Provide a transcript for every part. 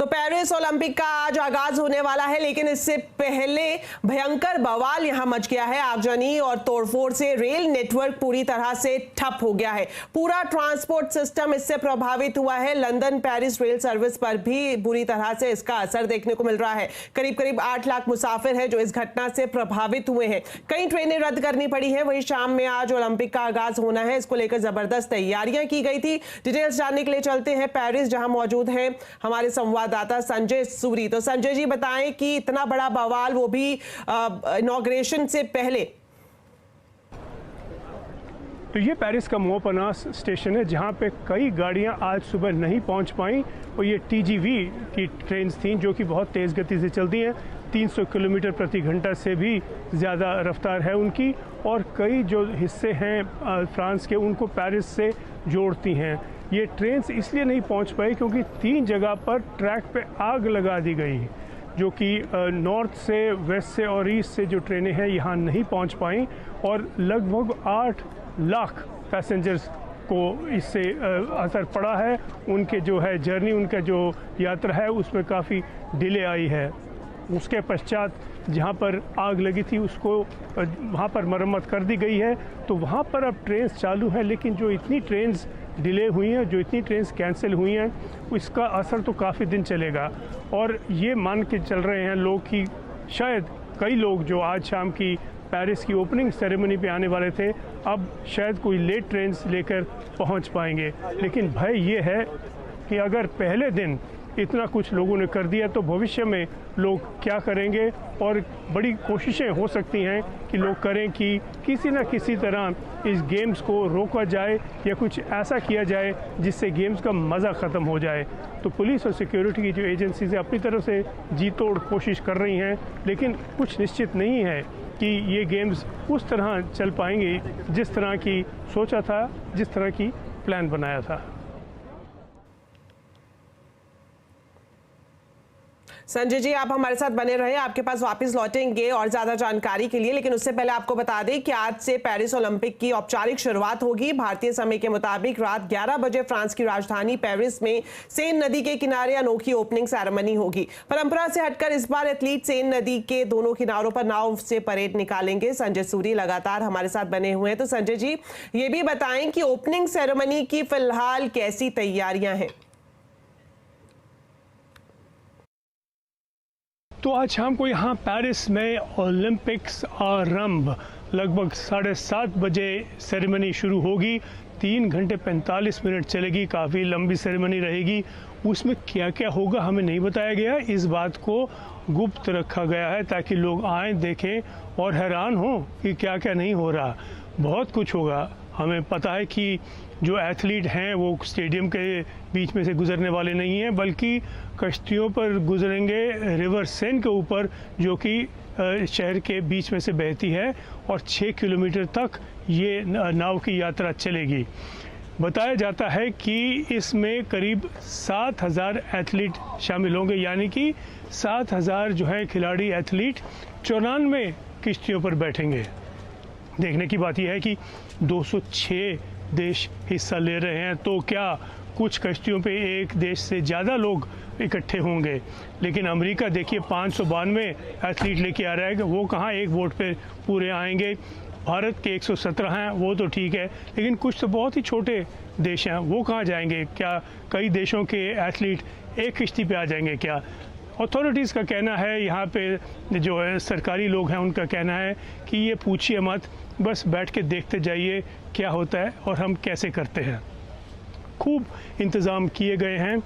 तो Paris Olympic का आज आगाज होने वाला है, लेकिन इससे पहले भयंकर बवाल यहां मच गया है। आगजनी और तोड़फोड़ से रेल नेटवर्क पूरी तरह से ठप हो गया है। पूरा ट्रांसपोर्ट सिस्टम इससे प्रभावित हुआ है। लंदन पेरिस रेल सर्विस पर भी बुरी तरह से इसका असर देखने को मिल रहा है। करीब करीब 8 लाख मुसाफिर हैं जो इस घटना से प्रभावित हुए हैं। कई ट्रेनें रद्द करनी पड़ी है। वहीं शाम में आज ओलंपिक का आगाज होना है, इसको लेकर जबरदस्त तैयारियां की गई थी। डिटेल्स जानने के लिए चलते हैं पेरिस, जहां मौजूद है हमारे संवाददाता संजय सूरी। तो संजय जी, बताएं कि इतना बड़ा बवाल, वो भी इनॉग्रेशन से पहले। तो ये पेरिस का मोपनास स्टेशन है जहाँ पे कई गाड़ियाँ आज सुबह नहीं पहुँच पाईं और ये TGV की ट्रेन्स थीं जो कि बहुत तेज़ गति से चलती हैं। 300 किलोमीटर प्रति घंटा से भी ज़्यादा रफ्तार है उनकी, और कई जो हिस्से हैं फ्रांस के उनको पेरिस से जोड़ती हैं। ये ट्रेन्स इसलिए नहीं पहुँच पाई क्योंकि 3 जगह पर ट्रैक पे आग लगा दी गई, जो कि नॉर्थ से, वेस्ट से और ईस्ट से जो ट्रेनें हैं यहाँ नहीं पहुँच पाईं, और लगभग 8 लाख पैसेंजर्स को इससे असर पड़ा है। उनके जो है जर्नी, उनका जो यात्रा है उसमें काफ़ी डिले आई है। उसके पश्चात जहाँ पर आग लगी थी उसको वहाँ पर मरम्मत कर दी गई है, तो वहाँ पर अब ट्रेन्स चालू हैं। लेकिन जो इतनी ट्रेन्स डिले हुई हैं, जो इतनी ट्रेन्स कैंसिल हुई हैं, इसका असर तो काफ़ी दिन चलेगा। और ये मान के चल रहे हैं लोग कि शायद कई लोग जो आज शाम की पेरिस की ओपनिंग सेरेमनी पे आने वाले थे, अब शायद कोई लेट ट्रेन्स लेकर पहुंच पाएंगे। लेकिन भय ये है कि अगर पहले दिन इतना कुछ लोगों ने कर दिया तो भविष्य में लोग क्या करेंगे, और बड़ी कोशिशें हो सकती हैं कि लोग करें कि किसी न किसी तरह इस गेम्स को रोका जाए या कुछ ऐसा किया जाए जिससे गेम्स का मज़ा ख़त्म हो जाए। तो पुलिस और सिक्योरिटी की जो एजेंसीज़ अपनी तरफ से जी तोड़ कोशिश कर रही हैं, लेकिन कुछ निश्चित नहीं है कि ये गेम्स उस तरह चल पाएंगे जिस तरह की सोचा था, जिस तरह की प्लान बनाया था। संजय जी, आप हमारे साथ बने रहे, आपके पास वापस लौटेंगे और ज्यादा जानकारी के लिए। लेकिन उससे पहले आपको बता दें कि आज से पेरिस ओलंपिक की औपचारिक शुरुआत होगी। भारतीय समय के मुताबिक रात 11 बजे फ्रांस की राजधानी पेरिस में सेन नदी के किनारे अनोखी ओपनिंग सेरेमनी होगी। परंपरा से हटकर इस बार एथलीट सेन नदी के दोनों किनारों पर नाव से परेड निकालेंगे। संजय सूरी लगातार हमारे साथ बने हुए हैं। तो संजय जी, ये भी बताएं कि ओपनिंग सेरेमनी की फिलहाल कैसी तैयारियां हैं? तो आज शाम को यहाँ पेरिस में ओलंपिक्स आरंभ, लगभग 7:30 बजे सेरेमनी शुरू होगी। 3 घंटे 45 मिनट चलेगी। काफ़ी लंबी सेरेमनी रहेगी। उसमें क्या क्या होगा हमें नहीं बताया गया। इस बात को गुप्त रखा गया है ताकि लोग आएँ, देखें और हैरान हों कि क्या क्या नहीं हो रहा। बहुत कुछ होगा। हमें पता है कि जो एथलीट हैं वो स्टेडियम के बीच में से गुजरने वाले नहीं हैं, बल्कि कश्तियों पर गुजरेंगे रिवर सेन के ऊपर, जो कि शहर के बीच में से बहती है, और 6 किलोमीटर तक ये नाव की यात्रा चलेगी। बताया जाता है कि इसमें करीब 7,000 एथलीट शामिल होंगे, यानी कि 7,000 जो है खिलाड़ी एथलीट 94 किश्तियों पर बैठेंगे। देखने की बात यह है कि 206 देश हिस्सा ले रहे हैं, तो क्या कुछ कश्तियों पे एक देश से ज़्यादा लोग इकट्ठे होंगे। लेकिन अमेरिका देखिए 592 एथलीट लेके आ रहा है, वो कहाँ एक वोट पे पूरे आएंगे। भारत के 117 हैं, वो तो ठीक है, लेकिन कुछ तो बहुत ही छोटे देश हैं, वो कहाँ जाएंगे। क्या कई देशों के एथलीट एक किश्ती पे आ जाएंगे क्या? अथॉरिटीज़ का कहना है, यहाँ पे जो है सरकारी लोग हैं उनका कहना है कि ये पूछिए मत, बस बैठ के देखते जाइए क्या होता है और हम कैसे करते हैं। खूब इंतज़ाम किए गए हैं।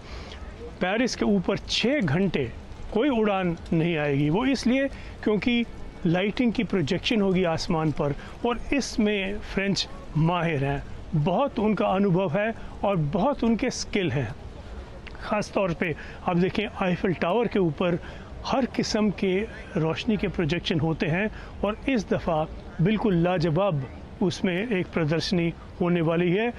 पेरिस के ऊपर 6 घंटे कोई उड़ान नहीं आएगी। वो इसलिए क्योंकि लाइटिंग की प्रोजेक्शन होगी आसमान पर, और इसमें फ्रेंच माहिर हैं, बहुत उनका अनुभव है और बहुत उनके स्किल हैं। ख़ास तौर पे आप देखें आईफिल टावर के ऊपर हर किस्म के रोशनी के प्रोजेक्शन होते हैं, और इस दफ़ा बिल्कुल लाजवाब उसमें एक प्रदर्शनी होने वाली है।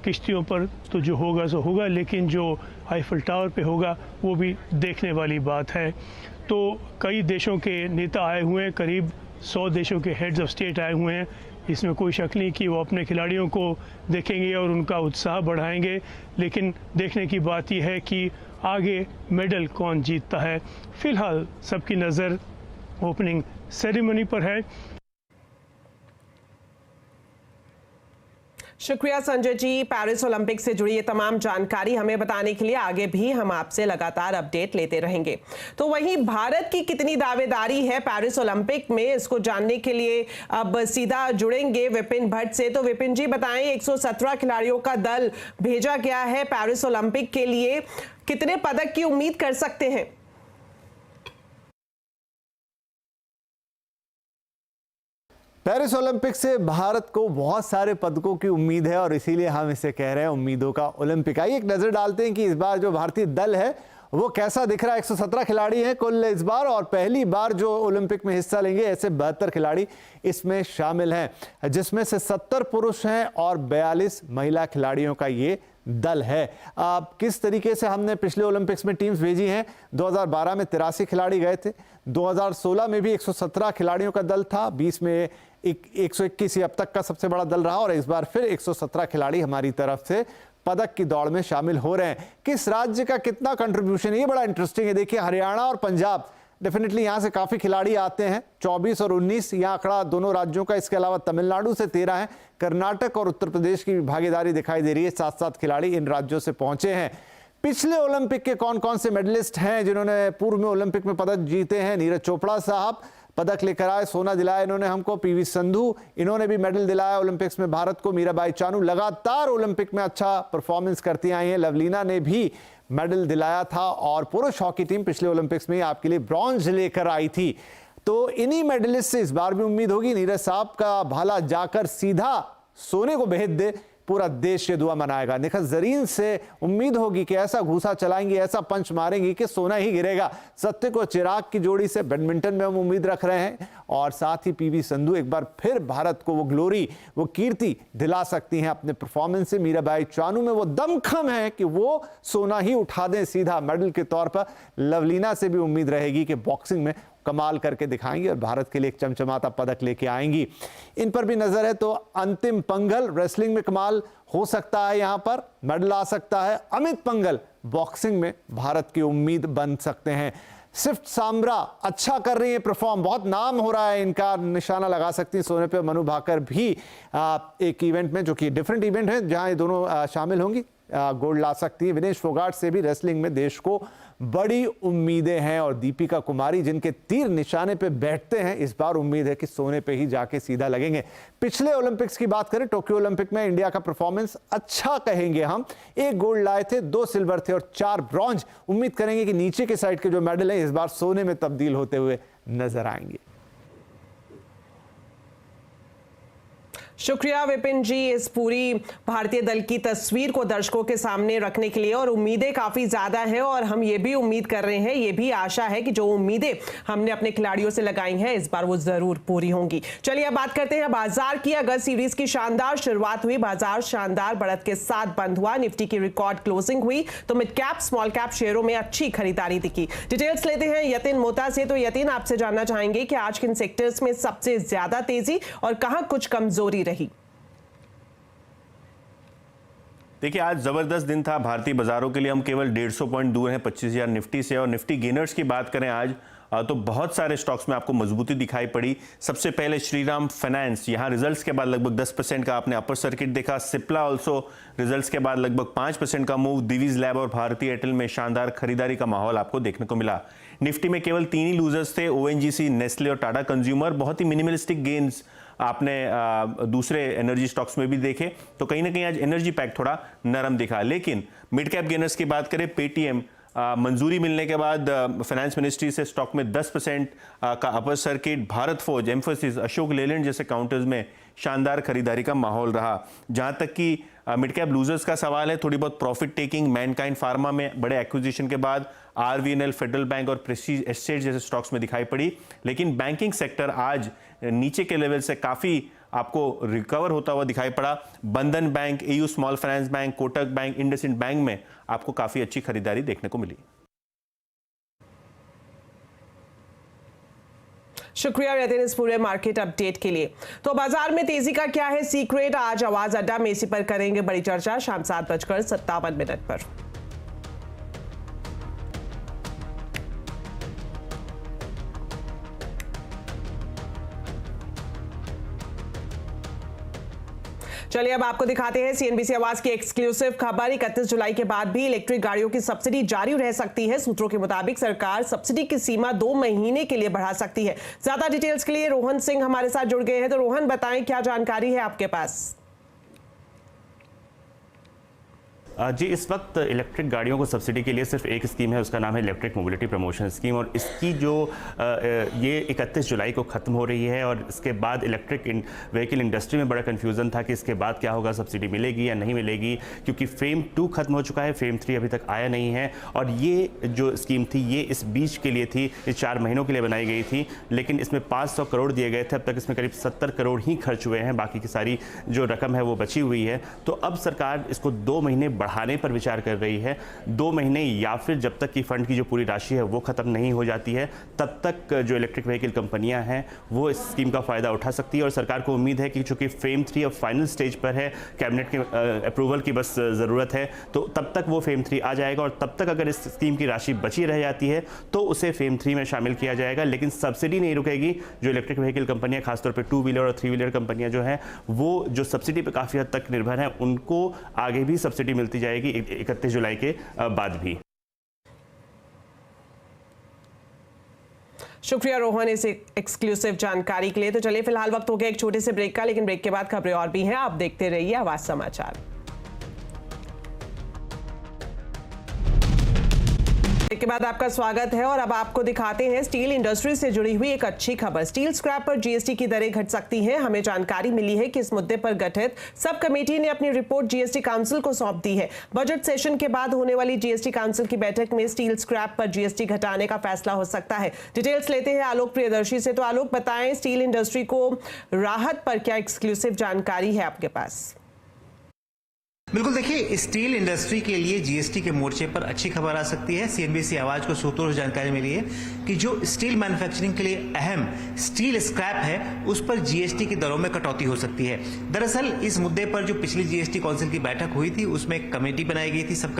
किश्तियों पर तो जो होगा सो होगा, लेकिन जो आईफिल टावर पे होगा वो भी देखने वाली बात है। तो कई देशों के नेता आए हुए हैं, करीब 100 देशों के हेड्स ऑफ स्टेट आए हुए हैं। इसमें कोई शक नहीं कि वो अपने खिलाड़ियों को देखेंगे और उनका उत्साह बढ़ाएंगे, लेकिन देखने की बात यह है कि आगे मेडल कौन जीतता है। फिलहाल सबकी नज़र ओपनिंग सेरेमनी पर है। शुक्रिया संजय जी, पेरिस ओलंपिक से जुड़ी ये तमाम जानकारी हमें बताने के लिए। आगे भी हम आपसे लगातार अपडेट लेते रहेंगे। तो वहीं भारत की कितनी दावेदारी है पेरिस ओलंपिक में, इसको जानने के लिए अब सीधा जुड़ेंगे विपिन भट्ट से। तो विपिन जी बताएं, 117 खिलाड़ियों का दल भेजा गया है पेरिस ओलंपिक के लिए, कितने पदक की उम्मीद कर सकते हैं? पेरिस ओलंपिक से भारत को बहुत सारे पदकों की उम्मीद है और इसीलिए हम इसे कह रहे हैं उम्मीदों का ओलंपिक। आइए एक नजर डालते हैं कि इस बार जो भारतीय दल है वो कैसा दिख रहा है। 117 खिलाड़ी हैं कुल इस बार और पहली बार जो ओलंपिक में हिस्सा लेंगे ऐसे 72 खिलाड़ी इसमें शामिल हैं, जिसमें से 70 पुरुष हैं और 42 महिला खिलाड़ियों का ये दल है। किस तरीके से हमने पिछले ओलंपिक्स में टीम्स भेजी हैं, 2012 में 83 खिलाड़ी गए थे, 2016 में भी 117 खिलाड़ियों का दल था, 20 में 121 अब तक का सबसे बड़ा दल रहा और इस बार फिर 117 खिलाड़ी हमारी तरफ से पदक की दौड़ में शामिल हो रहे हैं। किस राज्य का कितना कंट्रीब्यूशन, ये बड़ा इंटरेस्टिंग है। देखिए हरियाणा और पंजाब डेफिनेटली यहां से काफी खिलाड़ी आते हैं, 24 और 19 यहां आंकड़ा दोनों राज्यों का। इसके अलावा तमिलनाडु से 13 है, कर्नाटक और उत्तर प्रदेश की भागीदारी दिखाई दे रही है, 7-7 खिलाड़ी इन राज्यों से पहुंचे हैं। पिछले ओलंपिक के कौन कौन से मेडलिस्ट हैं जिन्होंने पूर्व में ओलंपिक में पदक जीते हैं? नीरज चोपड़ा साहब पदक लेकर आए, सोना दिलाया इन्होंने हमको। पीवी संधू इन्होंने भी मेडल दिलाया ओलंपिक्स में भारत को। मीराबाई चानू लगातार ओलंपिक में अच्छा परफॉर्मेंस करती आई हैं। लवलीना ने भी मेडल दिलाया था और पुरुष हॉकी टीम पिछले ओलंपिक्स में आपके लिए ब्रॉन्ज लेकर आई थी। तो इन्हीं मेडलिस्ट से इस बार भी उम्मीद होगी नीरज साहब का भाला जाकर सीधा सोने को भेज दे, पूरा देश ये दुआ मनाएगा। निखत जरीन से उम्मीद होगी कि ऐसा घूसा चलाएंगी, ऐसा पंच मारेंगी कि सोना ही गिरेगा। सत्य को चिराग की जोड़ी से बैडमिंटन में हम उम्मीद रख रहे हैं और साथ ही पीवी संधू एक बार फिर भारत को वो ग्लोरी, वो कीर्ति दिला सकती हैं अपने परफॉर्मेंस से। मीराबाई चानू में वो दमखम है कि वो सोना ही उठा दें सीधा मेडल के तौर पर। लवलीना से भी उम्मीद रहेगी कि बॉक्सिंग में कमाल करके दिखाएंगी और भारत के लिए एक चमचमाता पदक लेके आएंगी। इन पर भी नजर है। तो अंतिम पंघल रेसलिंग में कमाल हो सकता है, यहां पर मेडल आ सकता है। अमित पंघल बॉक्सिंग में भारत की उम्मीद बन सकते हैं। सिफ्ट सांब्रा अच्छा कर रही है परफॉर्म, बहुत नाम हो रहा है इनका, निशाना लगा सकती है सोने पे। मनु भाकर भी एक इवेंट में, जो कि डिफरेंट इवेंट है जहां ये दोनों शामिल होंगी, गोल्ड ला सकती है। विनेश फोगाट से भी रेसलिंग में देश को बड़ी उम्मीदें हैं और दीपिका कुमारी जिनके तीर निशाने पे बैठते हैं, इस बार उम्मीद है कि सोने पे ही जाके सीधा लगेंगे। पिछले ओलंपिक्स की बात करें, टोक्यो ओलंपिक में इंडिया का परफॉर्मेंस अच्छा कहेंगे हम। 1 गोल्ड लाए थे, 2 सिल्वर थे और 4 ब्रॉन्ज। उम्मीद करेंगे कि नीचे के साइड के जो मेडल हैं इस बार सोने में तब्दील होते हुए नजर आएंगे। शुक्रिया विपिन जी इस पूरी भारतीय दल की तस्वीर को दर्शकों के सामने रखने के लिए। और उम्मीदें काफी ज्यादा हैं और हम ये भी उम्मीद कर रहे हैं, ये भी आशा है कि जो उम्मीदें हमने अपने खिलाड़ियों से लगाई हैं इस बार वो जरूर पूरी होंगी। चलिए अब बात करते हैं बाजार की। अगस्त सीरीज की शानदार शुरुआत हुई, बाजार शानदार बढ़त के साथ बंद हुआ। निफ्टी की रिकॉर्ड क्लोजिंग हुई तो मिड कैप स्मॉल कैप शेयरों में अच्छी खरीदारी दिखी। डिटेल्स लेते हैं यतिन मोता से। तो यतिन, आपसे जानना चाहेंगे कि आज किन सेक्टर्स में सबसे ज्यादा तेजी और कहां कुछ कमजोरी रही? देखिए आज ज़बरदस्त दिन था भारतीय बाजारों के लिए। हम केवल 150 पॉइंट दूर हैं 25,000 निफ्टी से। और निफ्टी गेनर्स की बात करें आज तो बहुत सारे स्टॉक्स में आपको मजबूती दिखाई पड़ी। सबसे पहले श्रीराम फाइनेंस, यहाँ रिजल्ट्स के बाद लगभग 10% का आपने अपर सर्किट देखा। सिप्ला ऑल्सो रिजल्ट्स के बाद लगभग 5% का मूव। दिवीज लैब और भारतीय एयरटेल में शानदार खरीदारी का माहौल आपको देखने को मिला। निफ्टी में केवल 3 ही लूजर्स थे, ओएनजीसी, नेस्ले और टाटा कंज्यूमर। बहुत ही मिनिमलिस्टिक गेन्स आपने दूसरे एनर्जी स्टॉक्स में भी देखे। तो कहीं ना कहीं आज एनर्जी पैक थोड़ा नरम दिखा। लेकिन मिड कैप गेनर्स की बात करें, पेटीएम मंजूरी मिलने के बाद फाइनेंस मिनिस्ट्री से स्टॉक में 10% का upper circuit. Bharat forge, emphasis, Ashok Leyland जैसे काउंटर्स में शानदार खरीदारी का माहौल रहा। जहां तक कि मिड कैप लूजर्स का सवाल है, थोड़ी बहुत प्रॉफिट टेकिंग मैनकाइंड फार्मा में बड़े एक्विजिशन के बाद आरवीएनएल, फेडरल बैंक और प्रेस्टीज एस्टेट जैसे स्टॉक्स में दिखाई पड़ी। लेकिन बैंकिंग सेक्टर आज नीचे के लेवल से काफी आपको रिकवर होता हुआ दिखाई पड़ा। बंधन bank, AU small finance bank, Kotak bank, IndusInd bank में आपको काफी अच्छी खरीदारी देखने को मिली। शुक्रिया रहते इस पूरे मार्केट अपडेट के लिए। तो बाजार में तेजी का क्या है सीक्रेट, आज आवाज अड्डा में इसी पर करेंगे बड़ी चर्चा शाम 7:57 पर। चलिए अब आपको दिखाते हैं सीएनबीसी आवाज की एक्सक्लूसिव खबर। 31 जुलाई के बाद भी इलेक्ट्रिक गाड़ियों की सब्सिडी जारी रह सकती है। सूत्रों के मुताबिक सरकार सब्सिडी की सीमा 2 महीने के लिए बढ़ा सकती है। ज्यादा डिटेल्स के लिए रोहन सिंह हमारे साथ जुड़ गए हैं। तो रोहन, बताएं क्या जानकारी है आपके पास? जी, इस वक्त इलेक्ट्रिक गाड़ियों को सब्सिडी के लिए सिर्फ एक स्कीम है, उसका नाम है इलेक्ट्रिक मोबिलिटी प्रमोशन स्कीम, और इसकी जो ये 31 जुलाई को ख़त्म हो रही है। और इसके बाद इलेक्ट्रिक व्हीकल इंडस्ट्री में बड़ा कन्फ्यूज़न था कि इसके बाद क्या होगा, सब्सिडी मिलेगी या नहीं मिलेगी, क्योंकि फेम 2 ख़त्म हो चुका है, फेम 3 अभी तक आया नहीं है। और ये जो स्कीम थी ये इस बीच के लिए थी, इस 4 महीनों के लिए बनाई गई थी, लेकिन इसमें 500 करोड़ दिए गए थे। अब तक इसमें करीब 70 करोड़ ही खर्च हुए हैं, बाकी की सारी जो रकम है वो बची हुई है। तो अब सरकार इसको 2 महीने बढ़ाने पर विचार कर रही है। 2 महीने, या फिर जब तक कि फंड की जो पूरी राशि है वो खत्म नहीं हो जाती है, तब तक जो इलेक्ट्रिक व्हीकल कंपनियां हैं वो इस स्कीम का फायदा उठा सकती है। और सरकार को उम्मीद है कि चूंकि फेम 3 अब फाइनल स्टेज पर है, कैबिनेट के अप्रूवल की बस ज़रूरत है, तो तब तक वो फेम 3 आ जाएगा। और तब तक अगर इस स्कीम की राशि बची रह जाती है तो उसे फेम 3 में शामिल किया जाएगा। लेकिन सब्सिडी नहीं रुकेगी। जो इलेक्ट्रिक व्हीकल कंपनियां, खासतौर पर 2 व्हीलर और 3 व्हीलर कंपनियां जो हैं, वो जो सब्सिडी पर काफ़ी हद तक निर्भर हैं, उनको आगे भी सब्सिडी मिलती जाएगी 31 जुलाई के बाद भी। शुक्रिया रोहन इस एक्सक्लूसिव जानकारी के लिए। तो चलिए फिलहाल वक्त हो गया एक छोटे से ब्रेक का, लेकिन ब्रेक के बाद खबरें और भी हैं, आप देखते रहिए आवाज समाचार। के बाद आपका स्वागत है और अब आपको दिखाते हैं स्टील इंडस्ट्री से जुड़ी हुई एक अच्छी खबर। स्टील स्क्रैप पर जीएसटी की दरें घट सकती हैं। हमें जानकारी मिली है कि इस मुद्दे पर गठित सब कमेटी ने अपनी रिपोर्ट जीएसटी काउंसिल को सौंप दी है। बजट सेशन के बाद होने वाली जीएसटी काउंसिल की बैठक में स्टील स्क्रैप पर जीएसटी घटाने का फैसला हो सकता है। डिटेल्स लेते हैं आलोक प्रियदर्शी से। तो आलोक, बताएं स्टील इंडस्ट्री को राहत पर क्या एक्सक्लूसिव जानकारी है आपके पास? बिल्कुल, देखिए स्टील इंडस्ट्री के लिए जीएसटी के मोर्चे पर अच्छी खबर आ सकती है। सीएनबीसी आवाज को सूत्रों से जानकारी मिली है कि जो स्टील मैन्युफैक्चरिंग के लिए अहम स्टील स्क्रैप है उस पर जीएसटी की दरों में कटौती हो सकती है। दरअसल इस मुद्दे पर जो पिछली जीएसटी काउंसिल की बैठक हुई थी उसमें एक कमेटी बनाई गई थी, सब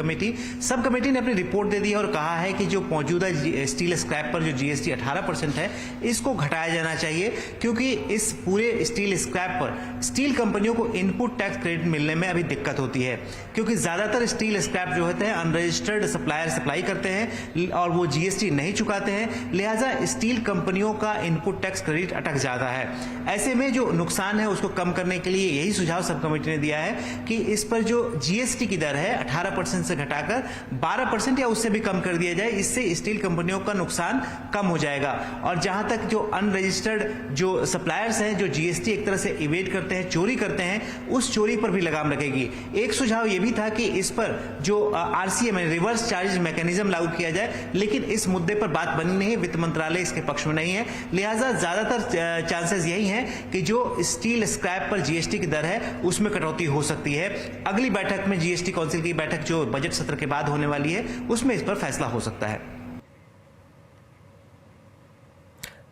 कमेटी ने अपनी रिपोर्ट दे दी और कहा है कि जो मौजूदा स्टील स्क्रैप पर जो जीएसटी 18% है इसको घटाया जाना चाहिए, क्योंकि इस पूरे स्टील स्क्रैप पर स्टील कंपनियों को इनपुट टैक्स क्रेडिट मिलने में अभी दिक्कत होती है, क्योंकि ज्यादातर स्टील स्क्रैप जो होते हैं अनरजिस्टर्ड सप्लायर सप्लाई करते हैं और वो जीएसटी नहीं चुकाते हैं, लिहाजा स्टील कंपनियों का इनपुट टैक्स क्रेडिट अटक जाता है। ऐसे में जो नुकसान है उसको कम करने के लिए यही सुझाव सब कमेटी ने दिया है कि इस पर जो जीएसटी की दर है 18% से घटाकर 12% या उससे भी कम कर दिया जाए। इससे स्टील कंपनियों का नुकसान कम हो जाएगा। और जहां तक जो अनरजिस्टर्ड जो सप्लायर्स हैं जो जीएसटी एक तरह से इवेड करते हैं, चोरी करते हैं, उस चोरी पर भी लगाम लगेगी। एक सुझाव यह भी था कि इस पर जो आरसीएम रिवर्स चार्ज मैकेनिज्म लागू किया जाए, लेकिन इस मुद्दे पर बात बनी नहीं है, वित्त मंत्रालय इसके पक्ष में नहीं है, लिहाजा ज्यादातर चांसेस यही हैं कि जो स्टील स्क्रैप पर जीएसटी की दर है उसमें कटौती हो सकती है। अगली बैठक में जीएसटी काउंसिल की बैठक जो बजट सत्र के बाद होने वाली है उसमें इस पर फैसला हो सकता है।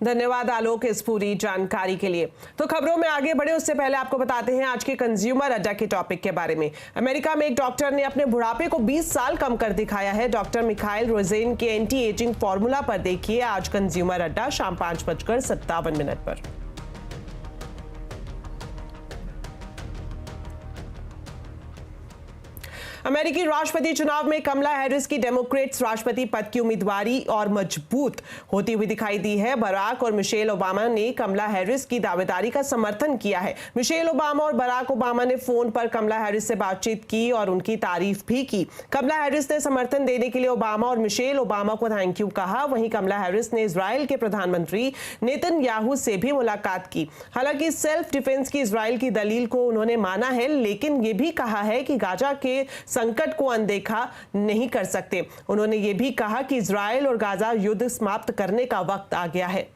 धन्यवाद आलोक इस पूरी जानकारी के लिए। तो खबरों में आगे बढ़े उससे पहले आपको बताते हैं आज के कंज्यूमर अड्डा के टॉपिक के बारे में। अमेरिका में एक डॉक्टर ने अपने बुढ़ापे को 20 साल कम कर दिखाया है। डॉक्टर मिखाइल रोजेन के एंटी एजिंग फॉर्मूला पर देखिए आज कंज्यूमर अड्डा शाम 5:57 पर। अमेरिकी राष्ट्रपति चुनाव में कमला हैरिस की डेमोक्रेट्स राष्ट्रपति पद की उम्मीदवारी और मजबूत होती हुई दिखाई दी है। बराक और मिशेल ओबामा ने कमला हैरिस की दावेदारी का समर्थन किया है। मिशेल ओबामा और बराक ओबामा ने फोन पर कमला हैरिस से बातचीत की और उनकी तारीफ भी की। कमला हैरिस ने समर्थन देने के लिए ओबामा और मिशेल ओबामा को थैंक यू कहा। वहीं कमला हैरिस ने इजराइल के प्रधानमंत्री नेतन्याहू से भी मुलाकात की। हालांकि सेल्फ डिफेंस की इजराइल की दलील को उन्होंने माना है, लेकिन ये भी कहा है कि गाजा के संकट को अनदेखा नहीं कर सकते। उन्होंने ये भी कहा कि इजराइल और गाजा युद्ध समाप्त करने का वक्त आ गया है।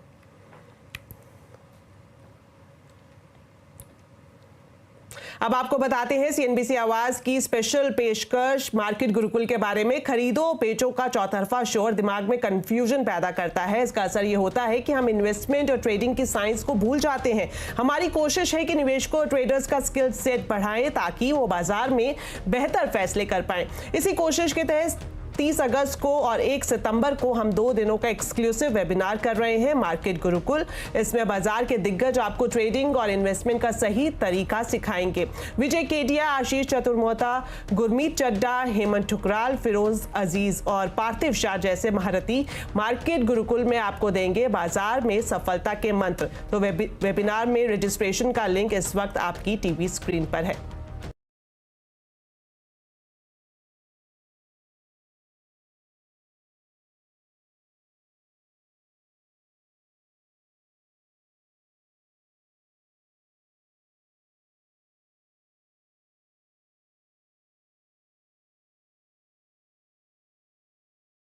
अब आपको बताते हैं सीएनबीसी आवाज की स्पेशल पेशकश मार्केट गुरुकुल के बारे में। खरीदो बेचो का चौतरफा शोर दिमाग में कंफ्यूजन पैदा करता है। इसका असर ये होता है कि हम इन्वेस्टमेंट और ट्रेडिंग की साइंस को भूल जाते हैं। हमारी कोशिश है कि निवेशकों और ट्रेडर्स का स्किल सेट बढ़ाएं ताकि वो बाजार में बेहतर फैसले कर पाए। इसी कोशिश के तहत 30 अगस्त को और 1 सितंबर को हम 2 दिनों का एक्सक्लूसिव वेबिनार कर रहे हैं मार्केट गुरुकुल। इसमें बाजार के दिग्गज आपको ट्रेडिंग और इन्वेस्टमेंट का सही तरीका सिखाएंगे। विजय केडिया, आशीष चतुर्मोहता, गुरमीत चड्डा, हेमंत ठुकराल, फिरोज अजीज और पार्थिव शाह जैसे महारथी मार्केट गुरुकुल में आपको देंगे बाजार में सफलता के मंत्र। तो वेबिनार में रजिस्ट्रेशन का लिंक इस वक्त आपकी टीवी स्क्रीन पर है।